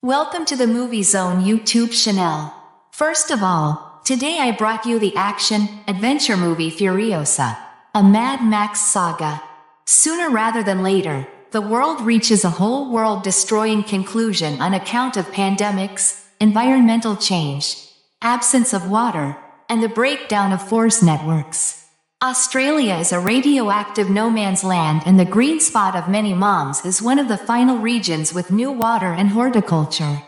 Welcome to the Movie Zone YouTube channel. First of all, today I brought you the action-adventure movie Furiosa, a Mad Max Saga. Sooner rather than later, the world reaches a whole world-destroying conclusion on account of pandemics, environmental change, absence of water, and the breakdown of force networks. Australia is a radioactive no-man's land, and the green spot of many moms is one of the final regions with new water and horticulture.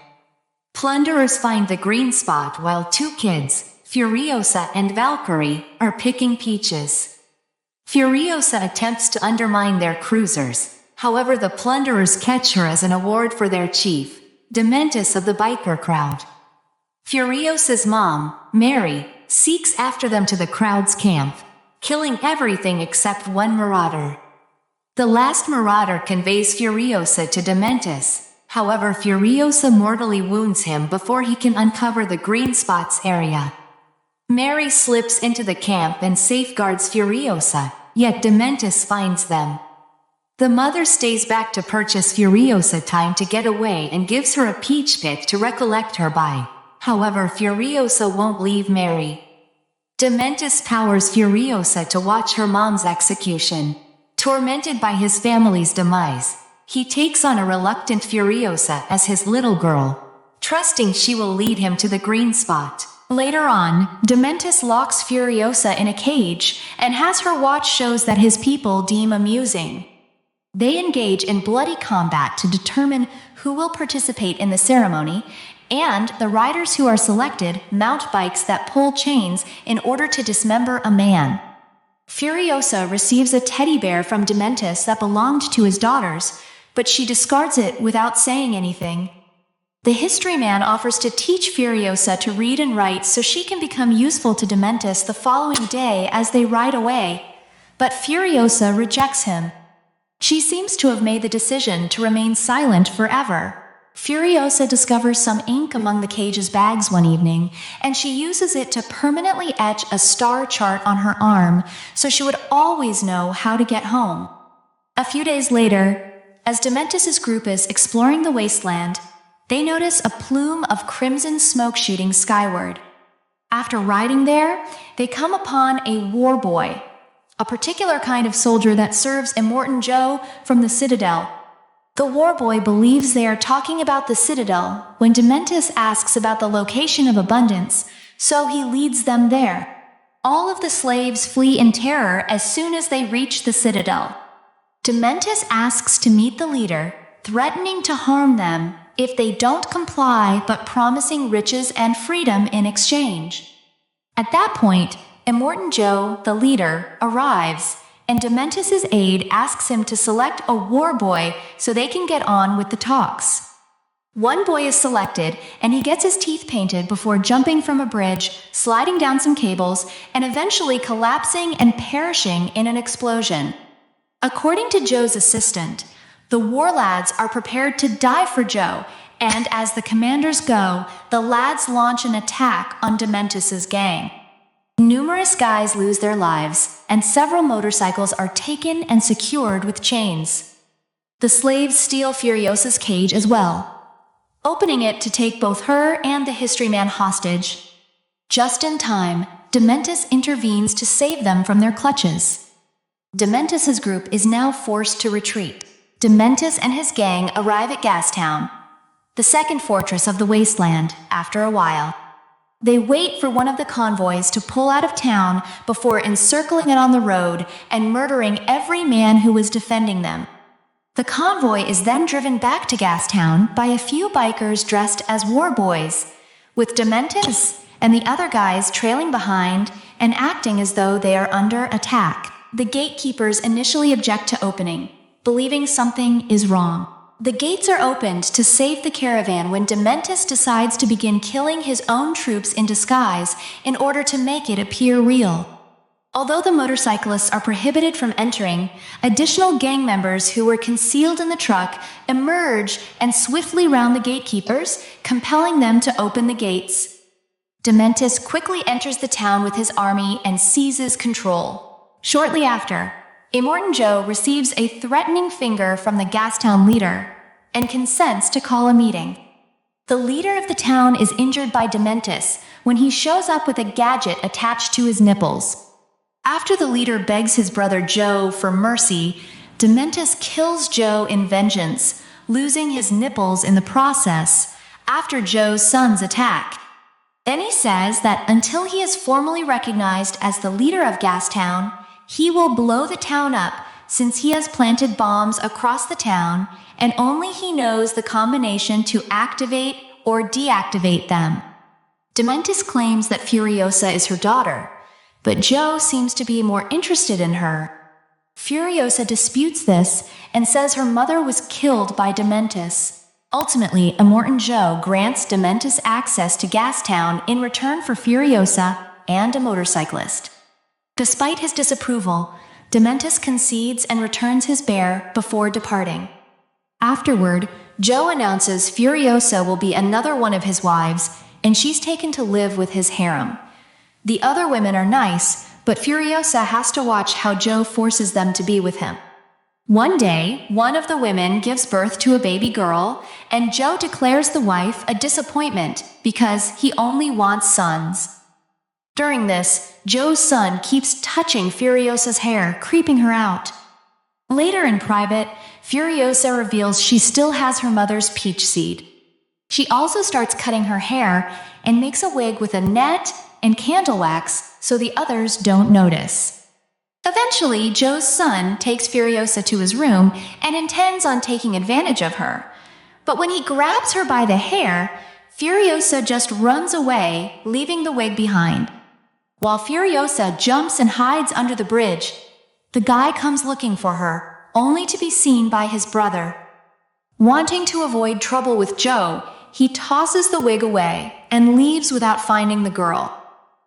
Plunderers find the green spot while two kids, Furiosa and Valkyrie, are picking peaches. Furiosa attempts to undermine their cruisers, however the plunderers catch her as an award for their chief, Dementis of the biker crowd. Furiosa's mom, Mary, seeks after them to the crowd's camp, killing everything except one marauder. The last marauder conveys Furiosa to Dementis, however Furiosa mortally wounds him before he can uncover the green spots area. Mary slips into the camp and safeguards Furiosa, yet Dementis finds them. The mother stays back to purchase Furiosa time to get away and gives her a peach pit to recollect her by. However, Furiosa won't leave Mary. Dementis powers Furiosa to watch her mom's execution. Tormented by his family's demise, he takes on a reluctant Furiosa as his little girl, trusting she will lead him to the green spot. Later on, Dementis locks Furiosa in a cage and has her watch shows that his people deem amusing. They engage in bloody combat to determine who will participate in the ceremony, and the riders who are selected mount bikes that pull chains in order to dismember a man. Furiosa receives a teddy bear from Dementis that belonged to his daughters, but she discards it without saying anything. The history man offers to teach Furiosa to read and write so she can become useful to Dementis the following day as they ride away, but Furiosa rejects him. She seems to have made the decision to remain silent forever. Furiosa discovers some ink among the cage's bags one evening, and she uses it to permanently etch a star chart on her arm so she would always know how to get home. A few days later, as Dementis' group is exploring the wasteland, they notice a plume of crimson smoke shooting skyward. After riding there, they come upon a war boy, a particular kind of soldier that serves Immortan Joe from the Citadel. The war boy believes they are talking about the Citadel when Dementis asks about the location of abundance, so he leads them there. All of the slaves flee in terror as soon as they reach the Citadel. Dementis asks to meet the leader, threatening to harm them if they don't comply but promising riches and freedom in exchange. At that point, Immortan Joe, the leader, arrives, and Dementis' aide asks him to select a war boy so they can get on with the talks. One boy is selected, and he gets his teeth painted before jumping from a bridge, sliding down some cables, and eventually collapsing and perishing in an explosion. According to Joe's assistant, the war lads are prepared to die for Joe, and as the commanders go, the lads launch an attack on Dementis' gang. Numerous guys lose their lives, and several motorcycles are taken and secured with chains. The slaves steal Furiosa's cage as well, opening it to take both her and the history man hostage. Just in time, Dementis intervenes to save them from their clutches. Dementis' group is now forced to retreat. Dementis and his gang arrive at Gastown, the second fortress of the wasteland, after a while. They wait for one of the convoys to pull out of town before encircling it on the road and murdering every man who was defending them. The convoy is then driven back to Gastown by a few bikers dressed as war boys, with Dementis and the other guys trailing behind and acting as though they are under attack. The gatekeepers initially object to opening, believing something is wrong. The gates are opened to save the caravan when Dementis decides to begin killing his own troops in disguise in order to make it appear real. Although the motorcyclists are prohibited from entering, additional gang members who were concealed in the truck emerge and swiftly round the gatekeepers, compelling them to open the gates. Dementis quickly enters the town with his army and seizes control. Shortly after, Immortan Joe receives a threatening finger from the Gastown leader and consents to call a meeting. The leader of the town is injured by Dementis when he shows up with a gadget attached to his nipples. After the leader begs his brother Joe for mercy, Dementis kills Joe in vengeance, losing his nipples in the process after Joe's son's attack. Then he says that until he is formally recognized as the leader of Gastown, he will blow the town up since he has planted bombs across the town and only he knows the combination to activate or deactivate them. Dementis claims that Furiosa is her daughter, but Joe seems to be more interested in her. Furiosa disputes this and says her mother was killed by Dementis. Ultimately, Immortan Joe grants Dementis access to Gastown in return for Furiosa and a motorcyclist. Despite his disapproval, Dementis concedes and returns his bear before departing. Afterward, Joe announces Furiosa will be another one of his wives, and she's taken to live with his harem. The other women are nice, but Furiosa has to watch how Joe forces them to be with him. One day, one of the women gives birth to a baby girl, and Joe declares the wife a disappointment because he only wants sons. During this, Joe's son keeps touching Furiosa's hair, creeping her out. Later in private, Furiosa reveals she still has her mother's peach seed. She also starts cutting her hair and makes a wig with a net and candle wax so the others don't notice. Eventually, Joe's son takes Furiosa to his room and intends on taking advantage of her. But when he grabs her by the hair, Furiosa just runs away, leaving the wig behind. While Furiosa jumps and hides under the bridge, the guy comes looking for her, only to be seen by his brother. Wanting to avoid trouble with Joe, he tosses the wig away and leaves without finding the girl.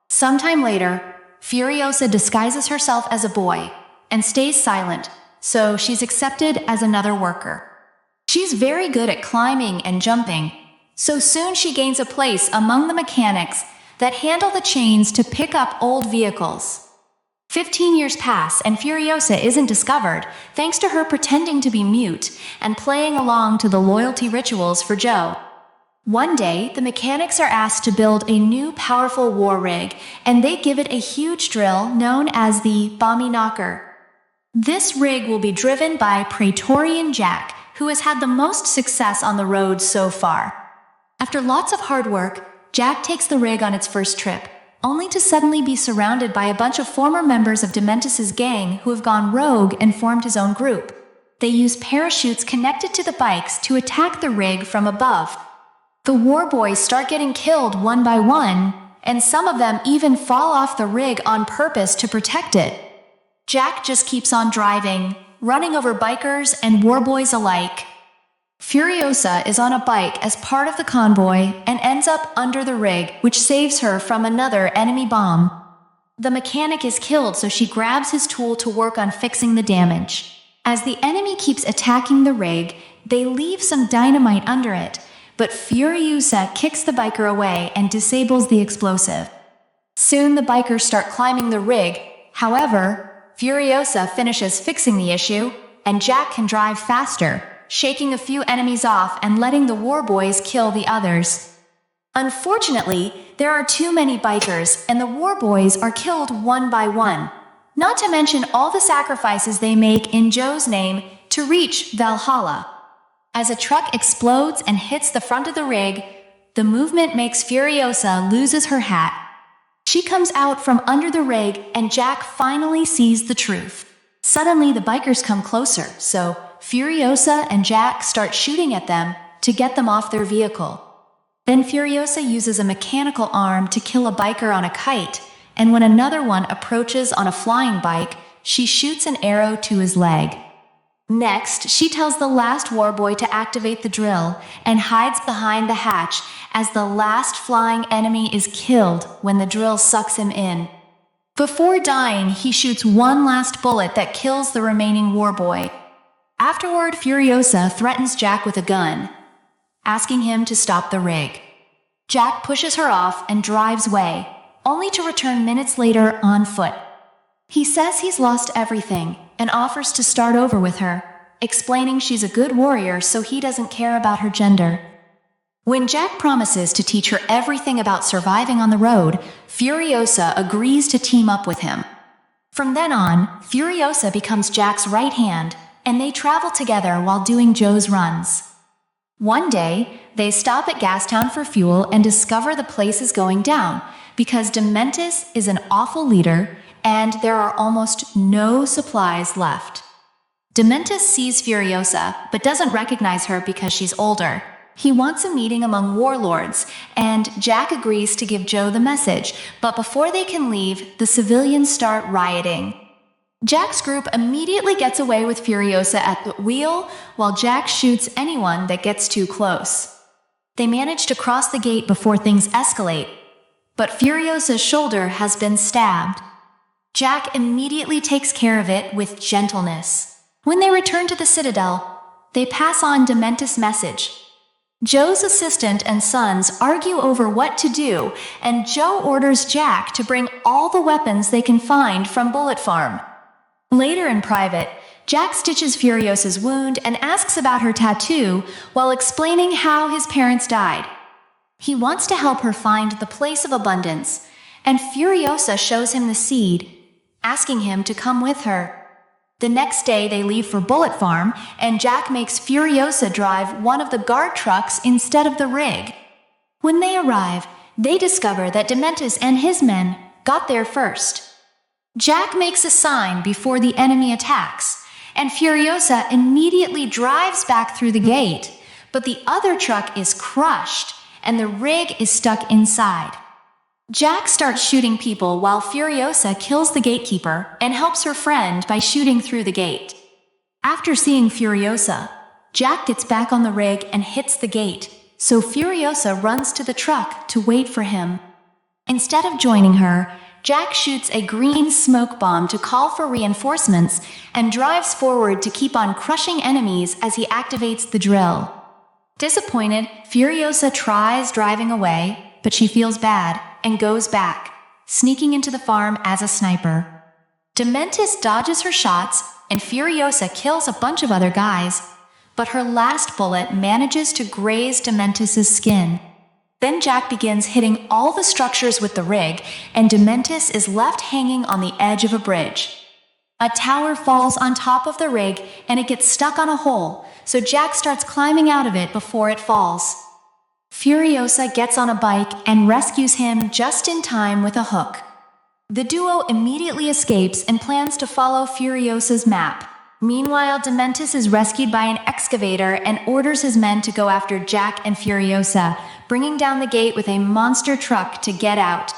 Sometime later, Furiosa disguises herself as a boy and stays silent, so she's accepted as another worker. She's very good at climbing and jumping, so soon she gains a place among the mechanics that handle the chains to pick up old vehicles. 15 years pass and Furiosa isn't discovered thanks to her pretending to be mute and playing along to the loyalty rituals for Joe. One day, the mechanics are asked to build a new powerful war rig, and they give it a huge drill known as the Bomby Knocker. This rig will be driven by Praetorian Jack, who has had the most success on the road so far. After lots of hard work, Jack takes the rig on its first trip, only to suddenly be surrounded by a bunch of former members of Dementis' gang who have gone rogue and formed his own group. They use parachutes connected to the bikes to attack the rig from above. The war boys start getting killed one by one, and some of them even fall off the rig on purpose to protect it. Jack just keeps on driving, running over bikers and war boys alike. Furiosa is on a bike as part of the convoy and ends up under the rig, which saves her from another enemy bomb. The mechanic is killed, so she grabs his tool to work on fixing the damage. As the enemy keeps attacking the rig, they leave some dynamite under it, but Furiosa kicks the biker away and disables the explosive. Soon the bikers start climbing the rig. However, Furiosa finishes fixing the issue, and Jack can drive faster, shaking a few enemies off and letting the war boys kill the others. Unfortunately, there are too many bikers, and the war boys are killed one by one, not to mention all the sacrifices they make in Joe's name to reach Valhalla. As a truck explodes and hits the front of the rig, the movement makes Furiosa loses her hat. She comes out from under the rig, and Jack finally sees the truth. Suddenly, the bikers come closer, so Furiosa and Jack start shooting at them to get them off their vehicle. Then Furiosa uses a mechanical arm to kill a biker on a kite, and when another one approaches on a flying bike, she shoots an arrow to his leg. Next, she tells the last war boy to activate the drill and hides behind the hatch as the last flying enemy is killed when the drill sucks him in. Before dying, he shoots one last bullet that kills the remaining war boy. Afterward, Furiosa threatens Jack with a gun, asking him to stop the rig. Jack pushes her off and drives away, only to return minutes later on foot. He says he's lost everything and offers to start over with her, explaining she's a good warrior so he doesn't care about her gender. When Jack promises to teach her everything about surviving on the road, Furiosa agrees to team up with him. From then on, Furiosa becomes Jack's right hand, and they travel together while doing Joe's runs. One day, they stop at Gastown for fuel and discover the place is going down, because Dementis is an awful leader, and there are almost no supplies left. Dementis sees Furiosa, but doesn't recognize her because she's older. He wants a meeting among warlords, and Jack agrees to give Joe the message, but before they can leave, the civilians start rioting. Jack's group immediately gets away with Furiosa at the wheel, while Jack shoots anyone that gets too close. They manage to cross the gate before things escalate, but Furiosa's shoulder has been stabbed. Jack immediately takes care of it with gentleness. When they return to the Citadel, they pass on Dementis' message. Joe's assistant and sons argue over what to do, and Joe orders Jack to bring all the weapons they can find from Bullet Farm. Later in private, Jack stitches Furiosa's wound and asks about her tattoo while explaining how his parents died. He wants to help her find the place of abundance, and Furiosa shows him the seed, asking him to come with her. The next day they leave for Bullet Farm, and Jack makes Furiosa drive one of the guard trucks instead of the rig. When they arrive, they discover that Dementis and his men got there first. Jack makes a sign before the enemy attacks, and Furiosa immediately drives back through the gate, but the other truck is crushed, and the rig is stuck inside. Jack starts shooting people while Furiosa kills the gatekeeper and helps her friend by shooting through the gate. After seeing Furiosa, Jack gets back on the rig and hits the gate, so Furiosa runs to the truck to wait for him. Instead of joining her, Jack shoots a green smoke bomb to call for reinforcements and drives forward to keep on crushing enemies as he activates the drill. Disappointed, Furiosa tries driving away, but she feels bad and goes back, sneaking into the farm as a sniper. Dementis dodges her shots, and Furiosa kills a bunch of other guys, but her last bullet manages to graze Dementis' skin. Then Jack begins hitting all the structures with the rig, and Dementis is left hanging on the edge of a bridge. A tower falls on top of the rig, and it gets stuck on a hole, so Jack starts climbing out of it before it falls. Furiosa gets on a bike and rescues him just in time with a hook. The duo immediately escapes and plans to follow Furiosa's map. Meanwhile, Dementis is rescued by an excavator and orders his men to go after Jack and Furiosa, bringing down the gate with a monster truck to get out.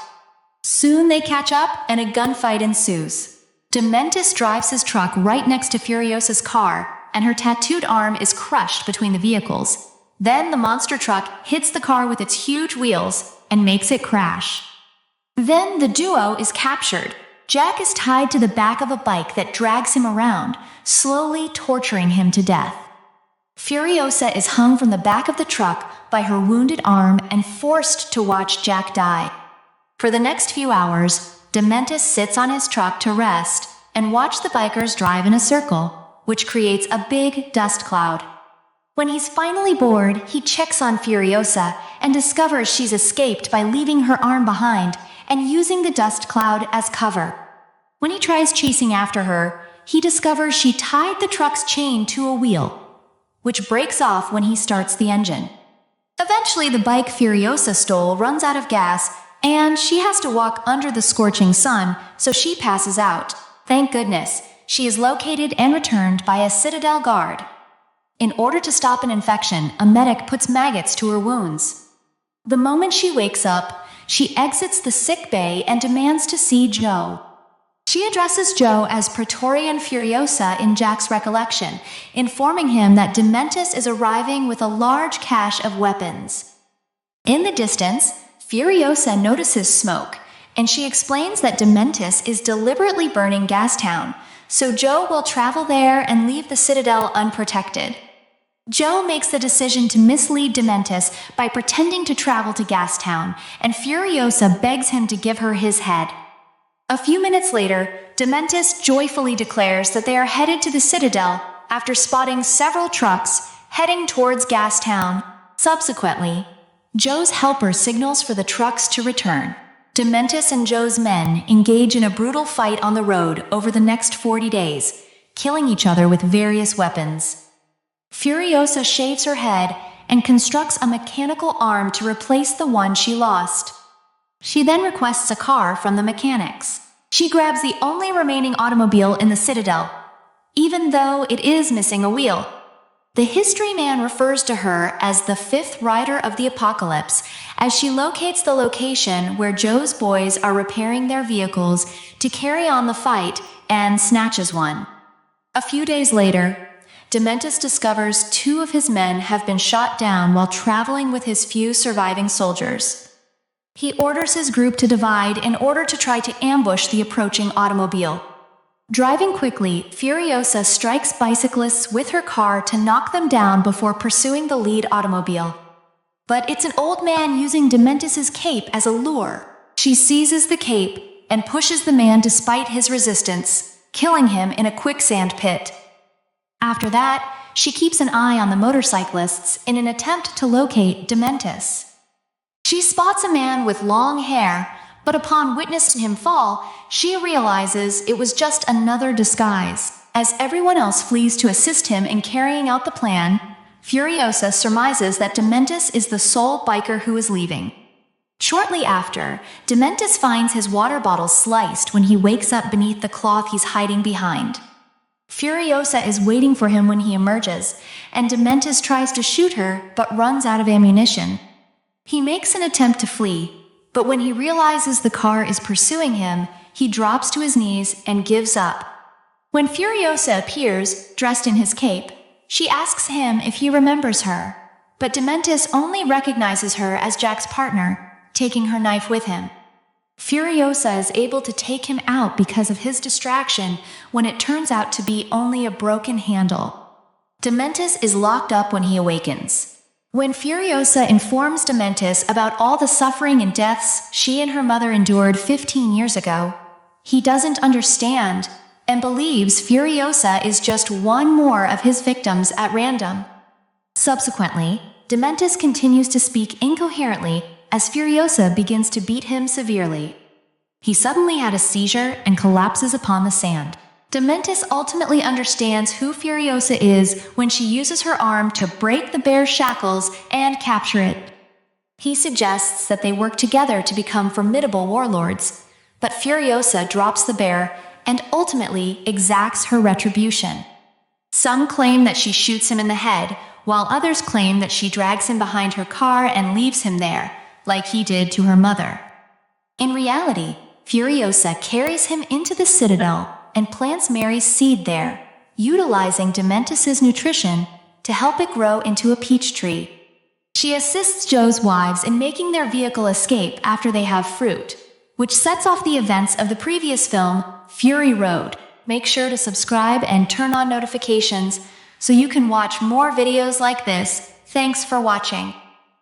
Soon they catch up and a gunfight ensues. Dementis drives his truck right next to Furiosa's car, and her tattooed arm is crushed between the vehicles. Then the monster truck hits the car with its huge wheels and makes it crash. Then the duo is captured. Jack is tied to the back of a bike that drags him around, slowly torturing him to death. Furiosa is hung from the back of the truck by her wounded arm and forced to watch Jack die. For the next few hours, Dementis sits on his truck to rest and watch the bikers drive in a circle, which creates a big dust cloud. When he's finally bored, he checks on Furiosa and discovers she's escaped by leaving her arm behind and using the dust cloud as cover. When he tries chasing after her, he discovers she tied the truck's chain to a wheel, which breaks off when he starts the engine. Eventually, the bike Furiosa stole runs out of gas, and she has to walk under the scorching sun, so she passes out. Thank goodness, she is located and returned by a Citadel guard. In order to stop an infection, a medic puts maggots to her wounds. The moment she wakes up, she exits the sick bay and demands to see Joe. She addresses Joe as Praetorian Furiosa in Jack's recollection, informing him that Dementis is arriving with a large cache of weapons. In the distance, Furiosa notices smoke, and she explains that Dementis is deliberately burning Gastown, so Joe will travel there and leave the Citadel unprotected. Joe makes the decision to mislead Dementis by pretending to travel to Gastown, and Furiosa begs him to give her his head. A few minutes later, Dementis joyfully declares that they are headed to the Citadel after spotting several trucks heading towards Gastown. Subsequently, Joe's helper signals for the trucks to return. Dementis and Joe's men engage in a brutal fight on the road over the next 40 days, killing each other with various weapons. Furiosa shaves her head and constructs a mechanical arm to replace the one she lost. She then requests a car from the mechanics. She grabs the only remaining automobile in the Citadel, even though it is missing a wheel. The history man refers to her as the fifth rider of the apocalypse, as she locates the location where Joe's boys are repairing their vehicles to carry on the fight and snatches one. A few days later, Dementis discovers 2 of his men have been shot down while traveling with his few surviving soldiers. He orders his group to divide in order to try to ambush the approaching automobile. Driving quickly, Furiosa strikes bicyclists with her car to knock them down before pursuing the lead automobile. But it's an old man using Dementis' cape as a lure. She seizes the cape and pushes the man despite his resistance, killing him in a quicksand pit. After that, she keeps an eye on the motorcyclists in an attempt to locate Dementis. She spots a man with long hair, but upon witnessing him fall, she realizes it was just another disguise. As everyone else flees to assist him in carrying out the plan, Furiosa surmises that Dementis is the sole biker who is leaving. Shortly after, Dementis finds his water bottle sliced when he wakes up beneath the cloth he's hiding behind. Furiosa is waiting for him when he emerges, and Dementis tries to shoot her but runs out of ammunition. He makes an attempt to flee, but when he realizes the car is pursuing him, he drops to his knees and gives up. When Furiosa appears, dressed in his cape, she asks him if he remembers her, but Dementis only recognizes her as Jack's partner, taking her knife with him. Furiosa is able to take him out because of his distraction when it turns out to be only a broken handle. Dementis is locked up when he awakens. When Furiosa informs Dementis about all the suffering and deaths she and her mother endured 15 years ago, he doesn't understand and believes Furiosa is just one more of his victims at random. Subsequently, Dementis continues to speak incoherently as Furiosa begins to beat him severely. He suddenly had a seizure and collapses upon the sand. Dementis ultimately understands who Furiosa is when she uses her arm to break the bear's shackles and capture it. He suggests that they work together to become formidable warlords, but Furiosa drops the bear and ultimately exacts her retribution. Some claim that she shoots him in the head, while others claim that she drags him behind her car and leaves him there, like he did to her mother. In reality, Furiosa carries him into the Citadel and plants Mary's seed there, utilizing Dementis' nutrition to help it grow into a peach tree. She assists Joe's wives in making their vehicle escape after they have fruit, which sets off the events of the previous film, Fury Road. Make sure to subscribe and turn on notifications so you can watch more videos like this. Thanks for watching.